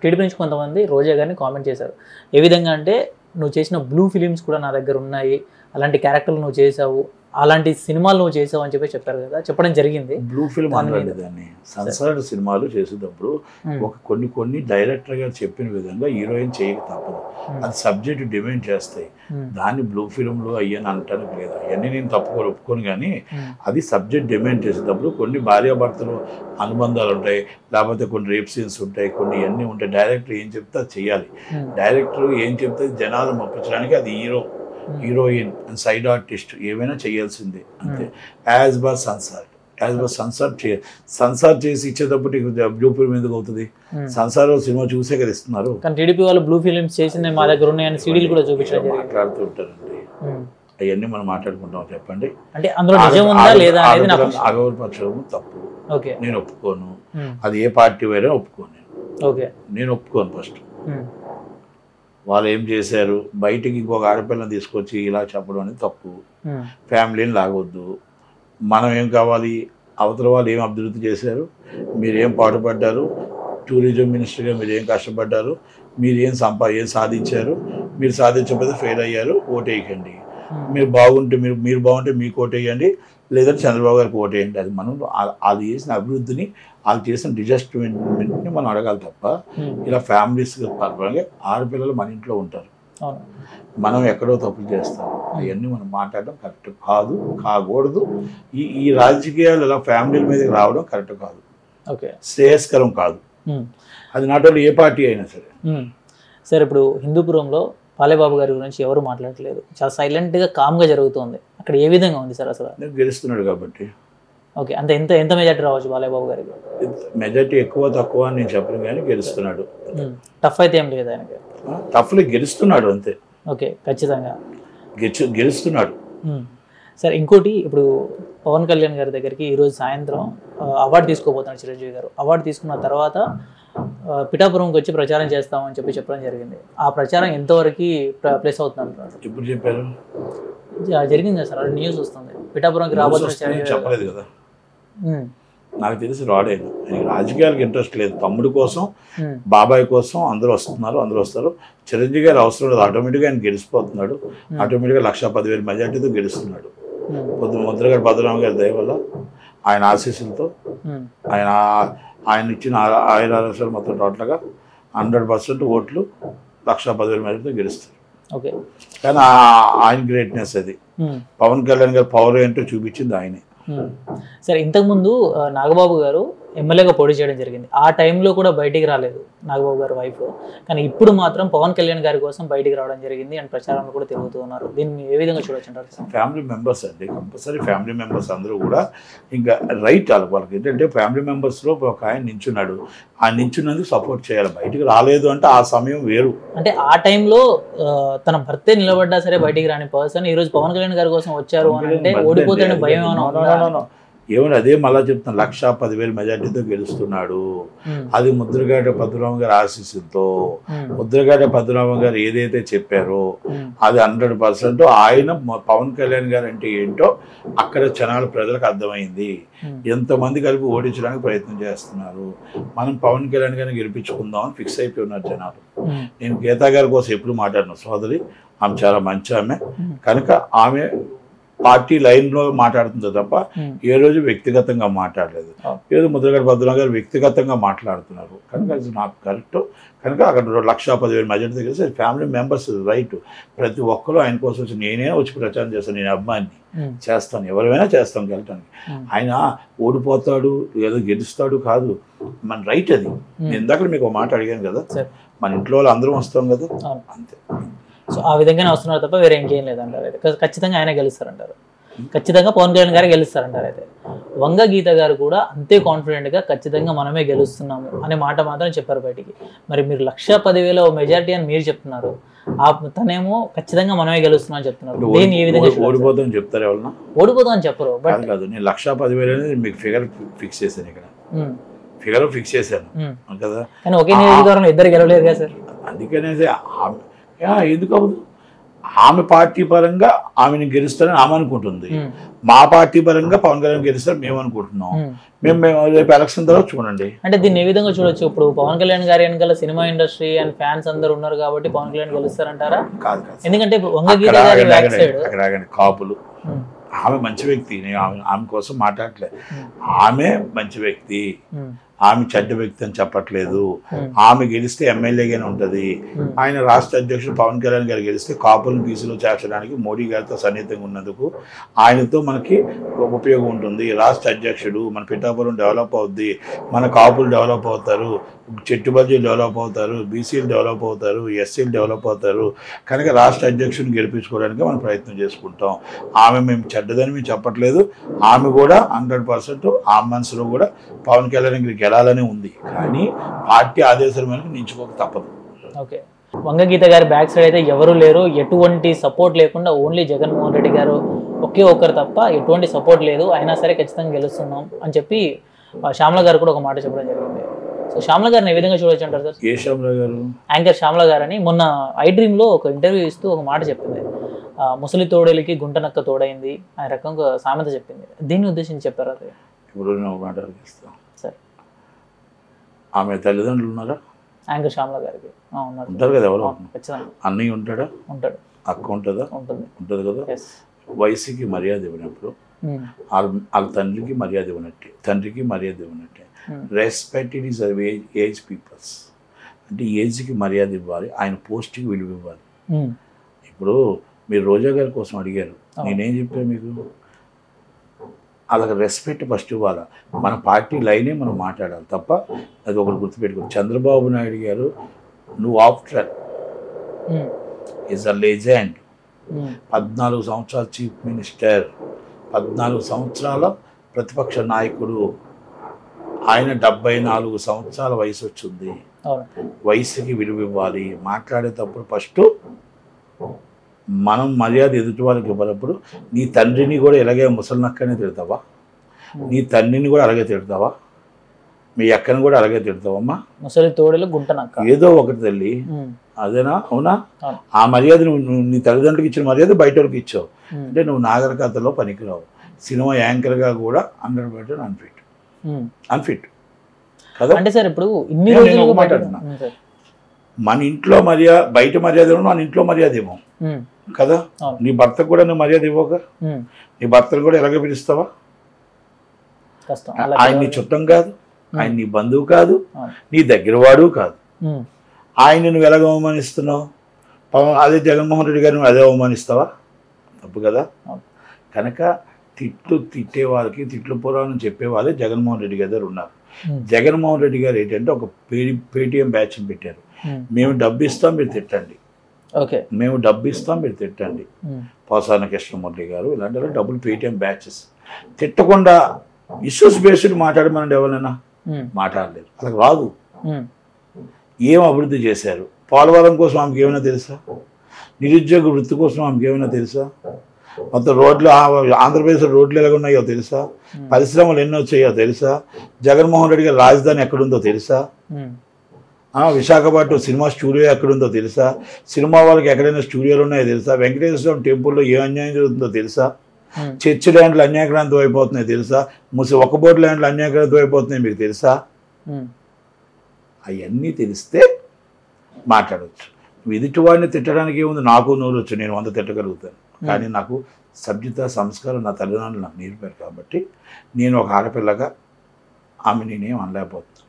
TDP నుంచి కొంతమంది రోజా గారిని కామెంట్ చేశారు. ఏ విధంగా అంటే, నువ్వు చేసిన బ్లూ ఫిలిమ్స్ కూడా నా దగ్గర ఉన్నాయి, అలాంటి క్యారెక్టర్లు నువ్వు చేసావు, అలాంటి సినిమాలు నువ్వు చేసావు అని చెప్పారు కదా, చెప్పడం జరిగింది. బ్లూ ఫిల్మ్ అనలేదు దాన్ని. సన్సర్డ్ సినిమాలు చేసేటప్పుడు ఒక కొన్ని డైరెక్టర్ గారు చెప్పిన విధంగా హీరోయిన్ చేయక తప్పదు. అది సబ్జెక్ట్ డిమాండ్ చేస్తాయి. దాన్ని బ్లూ ఫిల్మ్లు అయ్యని అంటానికి లేదు. అవన్నీ నేను ఒప్పుకోను. కానీ అది సబ్జెక్ట్ డిమాండ్ చేసేటప్పుడు కొన్ని భార్యాభర్తలు అనుబంధాలు ఉంటాయి, లేకపోతే కొన్ని రేప్ సీన్స్ ఉంటాయి, కొన్ని ఇవన్నీ ఉంటాయి. డైరెక్టర్ ఏం చెప్తే అది చేయాలి. డైరెక్టర్ ఏం చెప్తే జనాలు మొప్పించడానికి అది హీరోయిన్ అండ్ సైడ్ ఆర్టిస్ట్ ఏమైనా చేయాల్సిందే అంతే. యాజ్ బర్ సన్సార్ చేసి ఇచ్చేటప్పుడు బ్లూ ఫిల్మ్ ఎందుకు అవుతుంది? సన్సార్ సినిమా చూసే కదా ఇస్తున్నారు. కానీ టీడీపీ వాళ్ళు బ్లూ ఫిల్మ్స్ చేసింది మా దగ్గర ఉన్నాయని సీడీలు కూడా చూపించారు, మాట్లాడుతూ ఉంటారండి. అవన్నీ మనం మాట్లాడుకుంటాం. చెప్పండి, అంటే అందులో నిజం ఉందా లేదా అనేది నాకు అగౌరపరచడం తప్పు. ఓకే, నేను ఒప్పుకోను. అది ఏ పార్టీ వేరే ఒప్పుకోను. ఓకే, నేను ఒప్పుకోను. ఫస్ట్ వాళ్ళు ఏం చేశారు, బయటికి ఇంకొక ఆడపిల్లని తీసుకొచ్చి ఇలా చెప్పడం అనేది తప్పు. ఫ్యామిలీని లాగొద్దు. మనం ఏం కావాలి, అవతల వాళ్ళు ఏం అభివృద్ధి చేశారు, మీరేం పాటుపడ్డారు, టూరిజం మినిస్టర్గా మీరు ఏం కష్టపడ్డారు, మీరు ఏం సాధించారు, మీరు సాధించకపోతే ఫెయిల్ అయ్యారు, ఓటేయకండి. మీరు బాగుంటే మీరు బాగుంటే మీకు ఓటేయండి, లేదంటే చంద్రబాబు గారికి ఓటేయండి. అది మనం వాళ్ళు చేసిన అభివృద్ధిని, వాళ్ళు చేసిన డిజస్ట్మెంట్ని మనం అడగాలి తప్ప ఇలా ఫ్యామిలీస్ పరంగా ఆడపిల్లలు మన ఇంట్లో ఉంటారు, మనం ఎక్కడో తప్పులు చేస్తాం. అవన్నీ మనం మాట్లాడడం కరెక్ట్ కాకూడదు. ఈ రాజకీయాలు ఇలా ఫ్యామిలీల మీదకి రావడం కరెక్ట్ కాదు, శ్రేయస్కరం కాదు. అది నాట్ ఓన్లీ ఏ పార్టీ అయినా సరే. సార్, ఇప్పుడు హిందూపురంలో పాలేబాబు గారి గురించి ఎవరు మాట్లాడట్లేదు, చాలా సైలెంట్గా కామ్గా జరుగుతుంది. అక్కడ ఏ విధంగా ఉంది సార్ అసలు? గెలుస్తున్నాడు కాబట్టి. ఓకే, అంత ఎంత మెజార్టీ రావచ్చు బాలేబాబు గారికి? మెజార్టీ ఎక్కువ తక్కువ అని నేను చెప్పను, కానీ గెలుస్తున్నాడు. టఫ్ అయితే ఏం లేదు ఆయనకి? టఫ్లో గెలుస్తున్నాడు అంతే. ఓకే, ఖచ్చితంగా గెలుస్తున్నాడు. సార్, ఇంకోటి, ఇప్పుడు పవన్ కళ్యాణ్ గారి దగ్గరికి ఈరోజు సాయంత్రం అవార్డు తీసుకోబోతున్నాడు చిరంజీవి గారు. అవార్డు తీసుకున్న తర్వాత పిఠాపురంకి వచ్చి ప్రచారం చేస్తామని చెప్పడం జరిగింది. ఆ ప్రచారం ఎంతవరకు ప్లేస్ అవుతుంది అంటున్నారు? ఇప్పుడు చెప్పారు, జరిగింది సార్, అది న్యూస్ వస్తుంది. పిఠాపురంకి రాబోతున్న చెప్పలేదు కదా, నాకు తెలిసి రాడేను. ఆయనకి రాజకీయాలకు ఇంట్రెస్ట్ లేదు. తమ్ముడు కోసం, బాబాయ్ కోసం అందరూ వస్తారు. చిరంజీవి గారు అవసరం లేదు, ఆటోమేటిక్గా ఆయన గెలిచిపోతున్నాడు. ఆటోమేటిక్గా 1,10,000 మెజార్టీతో గెలుస్తున్నాడు. ముద్రగడ పద్మనాభం గారి దయ వల్ల, ఆయన ఆశీస్సులతో, ఆయన ఇచ్చిన ఆయురాలు మొత్తం టోటల్గా 100% ఓట్లు 1,10,000 మెజార్టీతో గెలుస్తారు. కానీ ఆయన గ్రేట్నెస్ అది. పవన్ కళ్యాణ్ గారు పవర్ ఏంటో చూపించింది ఆయనే. సరే, ఇంతకుముందు నాగబాబు గారు ఎమ్మెల్యేగా పోటీ చేయడం జరిగింది. ఆ టైంలో కూడా బయటికి రాలేదు నాగబాబు గారు వైఫ్. కానీ ఇప్పుడు మాత్రం పవన్ కళ్యాణ్ గారి కోసం బయటికి రావడం జరిగింది అండ్ ప్రచారంలో కూడా తిరుగుతూ ఉన్నారు. దీన్ని ఏ విధంగా చూడొచ్చు అంటారు? ఫ్యామిలీ మెంబర్స్ అండి, కంపల్సరీ ఫ్యామిలీ మెంబర్స్ అందరూ కూడా ఇంకా రైట్ వాళ్ళకి ఏంటంటే ఫ్యామిలీ మెంబర్స్లో ఒక ఆయన నించున్నాడు, ఆ నించున్నందుకు సపోర్ట్ చేయాలి. బయటికి రాలేదు అంటే ఆ సమయం వేరు. అంటే ఆ టైంలో తన భర్తే నిలబడ్డా సరే బయటికి రాని పర్సన్ ఈరోజు పవన్ కళ్యాణ్ గారి కోసం వచ్చారు అని అంటే ఓడిపోతాడని భయం ఏమని అదే మళ్ళా చెప్తాను, 1,10,000 మెజార్టీతో గెలుస్తున్నాడు. అది ముద్రగడ పద్మనాభం గారి ఆశీస్సులతో. ముద్రగడ పద్మనాభం గారు ఏదైతే చెప్పారో అది 100% ఆయన పవన్ కళ్యాణ్ గారు అంటే ఏంటో అక్కడ జనాల ప్రజలకు అర్థమైంది. ఎంతమంది కలిపి ఓడించడానికి ప్రయత్నం చేస్తున్నారు. మనం పవన్ కళ్యాణ్ గారిని గెలిపించుకుందాం అని ఫిక్స్ అయిపోయి ఉన్నారు జనాలు. నేను గీతా గారి కోసం ఎప్పుడు మాట్లాడిన సోదరి, ఆమె చాలా మంచి ఆమె కనుక ఆమె పార్టీ లైన్లో మాట్లాడుతుంది తప్ప ఏ రోజు వ్యక్తిగతంగా మాట్లాడలేదు. ఏదో ముద్రగడ పద్మనాభం గారు వ్యక్తిగతంగా మాట్లాడుతున్నారు కనుక అది నాకు కరెక్ట్. కనుక అక్కడ 1,10,000 మెజార్టీ తెలిసి ఫ్యామిలీ మెంబర్స్ రైట్. ప్రతి ఒక్కరూ ఆయన కోసం వచ్చి నేనే వచ్చి ప్రచారం చేస్తాను, నేను అభిమాన్ని చేస్తాను, ఎవరైనా చేస్తాను గెలటానికి. ఆయన ఓడిపోతాడు ఏదో గెలుస్తాడు కాదు, మన రైట్ అది. నేను ఇందాక మీకు ఒక మాట అడిగాను కదా, మన ఇంట్లో వాళ్ళు అందరం వస్తాం కదా, అంతే. సో ఆ విధంగానే వస్తున్నారు తప్ప వేరే ఇంకేం లేదంటారు. అయితే ఖచ్చితంగా ఆయన గెలుస్తారంటారు, ఖచ్చితంగా పవన్ కళ్యాణ్ గారే గెలుస్తారంటారు. అయితే వంగ గీత గారు కూడా అంతే కాన్ఫిడెంట్గా ఖచ్చితంగా మనమే గెలుస్తున్నాము అనే మాట మాత్రం చెప్పారు బయటికి. మరి మీరు 1,10,000 మెజారిటీ అని మీరు చెప్తున్నారు, తనేమో ఖచ్చితంగా మనమే గెలుస్తున్నాం అని చెప్తున్నారు. దీన్ని ఏ విధంగా ఓడిపోతాం చెప్తారు? ఎవరన్నా ఓడిపోతాం అని చెప్పరు. బట్ కాదు, నేను 1,10,000 అనేది మీకు ఫిగర్ ఫిక్స్ చేశాను, ఇక్కడ ఫిగర్ ఫిక్స్ చేశాను కదా. కానీ ఒకే నియోజకవర్గంలో ఇద్దరు గెలవలేరు కదా సార్. అందుకనేసి ఎందుకు అవ్వదు? ఆమె పార్టీ పరంగా ఆమెను గెలుస్తారని ఆమె అనుకుంటుంది, మా పార్టీ పరంగా పవన్ కళ్యాణ్ గెలుస్తారని మేము అనుకుంటున్నాం. మేము రేపు ఎలక్షన్ తర్వాత చూడండి. అంటే దీన్ని ఏ విధంగా చూడొచ్చు? ఇప్పుడు పవన్ కళ్యాణ్ గారి వెనకాల సినిమా ఇండస్ట్రీ అండ్ ఫ్యాన్స్ అందరు ఉన్నారు కాబట్టి పవన్ కళ్యాణ్ గెలుస్తారంటారా? కాదు, ఎందుకంటే ఇప్పుడు వంగగీత గారి బ్యాక్ సైడ్ అక్కడ కాపులు, ఆమె మంచి వ్యక్తి, నేను ఆమె కోసం మాట్లాడలేదు. ఆమె మంచి వ్యక్తి, ఆమె చెడ్డ వ్యక్తి అని చెప్పట్లేదు. ఆమె గెలిస్తే ఎమ్మెల్యేగానే ఉంటుంది. ఆయన రాష్ట్ర అధ్యక్షుడు పవన్ కళ్యాణ్ గారు గెలిస్తే కాపులను బీసీలో చేర్చడానికి మోడీ గారితో సన్నిహితంగా ఉన్నందుకు ఆయనతో మనకి ఉపయోగం ఉంటుంది. రాష్ట్ర అధ్యక్షుడు, మన పిఠాపురం డెవలప్ అవుద్ది, మన కాపులు డెవలప్ అవుతారు, చెట్టుబల్జీలు డెవలప్ అవుతారు, బీసీలు డెవలప్ అవుతారు, ఎస్సీలు డెవలప్ అవుతారు. కనుక రాష్ట్ర అధ్యక్షుడిని గెలిపించుకోవడానికి మనం ప్రయత్నం చేసుకుంటాం. ఆమె మేము చెడ్డదని మేము చెప్పట్లేదు. ఆమె కూడా 100% ఆ మనసులో కూడా పవన్ కళ్యాణ్ గెలాలని ఉంది. కానీ పార్టీ ఆదేశాల మేరకు నించుకోక తప్పదు. ఓకే, వంగగీత గారి బ్యాక్ సైడ్ అయితే ఎవరు లేరు, ఎటువంటి సపోర్ట్ లేకుండా ఓన్లీ జగన్మోహన్ రెడ్డి గారు ఒకే ఒక్కరు తప్ప ఎటువంటి సపోర్ట్ లేదు, అయినా సరే ఖచ్చితంగా గెలుస్తున్నాం అని చెప్పి శ్యామల గారు కూడా ఒక మాట చెప్పడం జరిగింది. సో శ్యామల గారిని ఏ విధంగా చూడొచ్చు అంటారు సార్? ఏ శ్యామల గారు? యాంకర్ శ్యామల గారని మొన్న ఐ డ్రీమ్లో ఒక ఇంటర్వ్యూ ఇస్తూ ఒక మాట చెప్పింది, ముసలి తోడేలికి గుంటనక్క తోడైంది అనే రకంగా సామెత చెప్పింది. దీన్ని ఉద్దేశించి చెప్పారు అది? ఇప్పుడు నేను ఒక మాట అడిగిస్తాను సార్. ఆమె తల్లిదండ్రులు ఉన్నారా? యాంకర్ శ్యామల గారికి ఉంటారు కదా. ఎవరు? ఖచ్చితంగా. అన్నయ్య ఉంటాడా? ఉంటాడు. అక్క ఉంటుందా? ఉంటుంది. ఉంటుంది కదా. వయసుకి మర్యాద ఇవ్వనప్పుడు వాళ్ళ తండ్రికి మర్యాద ఇవ్వనట్టే, తండ్రికి మర్యాద ఇవ్వనట్టే. Respect it is age peoples అంటే ఏజ్కి మర్యాద ఇవ్వాలి, ఆయన పోస్ట్కి విలువ ఇవ్వాలి. ఇప్పుడు మీరు రోజా గారి కోసం అడిగారు, నేనేం చెప్పాను మీకు? వాళ్ళకి రెస్పెక్ట్ ఫస్ట్ ఇవ్వాలి. మన పార్టీ లైనే మనం మాట్లాడాలి తప్ప అది ఒకటి గుర్తుపెట్టుకో. చంద్రబాబు నాయుడు గారు నువ్వు ఆఫ్టర్ ఈజ్ అ లెజెండ్. 14 సంవత్సరాల చీఫ్ మినిస్టర్, 14 సంవత్సరాల ప్రతిపక్ష నాయకుడు. ఆయన 74 సంవత్సరాల వయసు వచ్చింది. వయసుకి విలువ ఇవ్వాలి. మాట్లాడేటప్పుడు ఫస్ట్ మనం మర్యాద ఎదుటి వాళ్ళకి ఇవ్వనప్పుడు నీ తండ్రిని కూడా ఇలాగే ముసలినక్కనే తిడతావా? నీ తండ్రిని కూడా అలాగే తిడతావా? మీ అక్కని కూడా అలాగే తిడతావమ్మా? ముసలి తోడలు గుంటనక్క ఏదో ఒకటి తల్లి, అదేనా? అవునా? ఆ మర్యాద నువ్వు నీ తల్లిదండ్రులకు ఇచ్చిన మర్యాద బయట వాళ్ళకి ఇచ్చావు అంటే నువ్వు నాగరికతలో పనికిరావు. సినిమా యాంకర్గా కూడా 100% అన్ఫిట్ కదా. అంటే సార్ ఇప్పుడు ఇన్ని రోజులు మాట్లాడుతున్నా, మన ఇంట్లో మర్యాద బయట మర్యాద ఏమో మన ఇంట్లో మర్యాద ఏమో కదా. నీ భర్తకు కూడా నువ్వు మర్యాద ఇవ్వక నీ భర్తను కూడా ఎలాగ పిలుస్తావా? ఆయన నీ చుట్టం కాదు, ఆయన నీ బంధువు కాదు, నీ దగ్గర వాడు కాదు. ఆయన నువ్వు ఎలాగ అవమానిస్తున్నావు? అదే జగన్మోహన్ రెడ్డి గారిని అదే అవమానిస్తావా? తప్పు కదా. కనుక తిట్టే వాళ్ళకి తిట్లు పురాణం చెప్పే వాళ్ళే జగన్మోహన్ రెడ్డి గారు ఉన్నారు. జగన్మోహన్ రెడ్డి గారు ఏంటంటే ఒక పేటిఎం బ్యాచ్ పెట్టారు. మేము డబ్బు ఇస్తాం మీరు తిట్టండి, మేము డబ్బు ఇస్తాం మీరు తిట్టండి. పోసాన కృష్ణమూర్తి గారు ఇలాంటి వాళ్ళు డబ్బులు పేటిఎం బ్యాచెస్. తిట్టకుండా ఇష్యూస్ బేస్డ్ మాట్లాడమనండి ఎవరైనా మాట్లాడలేరు. అలా రాదు. ఏం అభివృద్ధి చేశారు? పోలవరం కోసం ఆమెకి ఏమైనా తెలుసా? నిరుద్యోగ వృత్తి కోసం ఆమెకి ఏమైనా తెలుసా? మొత్తం రోడ్లు ఆంధ్రప్రదేశ్లో రోడ్లు ఎలాగ ఉన్నాయో తెలుసా? పరిశ్రమలు ఎన్ని వచ్చాయో తెలుసా? జగన్మోహన్ రెడ్డి గారి రాజధాని ఎక్కడుందో తెలుసా? విశాఖపట్నం సినిమా స్టూడియో ఎక్కడుందో తెలుసా? సినిమా వాళ్ళకి ఎక్కడైనా స్టూడియోలు ఉన్నాయో తెలుసా? వెంకటేశ్వర టెంపుల్లో ఏ అన్యాయం జరుగుతుందో తెలుసా? చర్చి ల్యాండ్లు అన్యాక్రాంతం అయిపోతున్నాయి తెలుసా? ఒక్క బోర్డు ల్యాండ్లు అన్యాక్రాంతం అయిపోతున్నాయి మీకు తెలుసా? అవన్నీ తెలిస్తే మాట్లాడవచ్చు. ఎదుటి వాడిని తిట్టడానికి ఏముంది? నాకు నోరు వచ్చు, నేను 100 తిట్టగలుగుతాను. కానీ నాకు సభ్యత సంస్కారం నా తల్లిదండ్రులు నాకు నేర్పారు కాబట్టి నేను ఒక ఆడపిల్లగా ఆమె నేనేం అనలేకపోతున్నాను.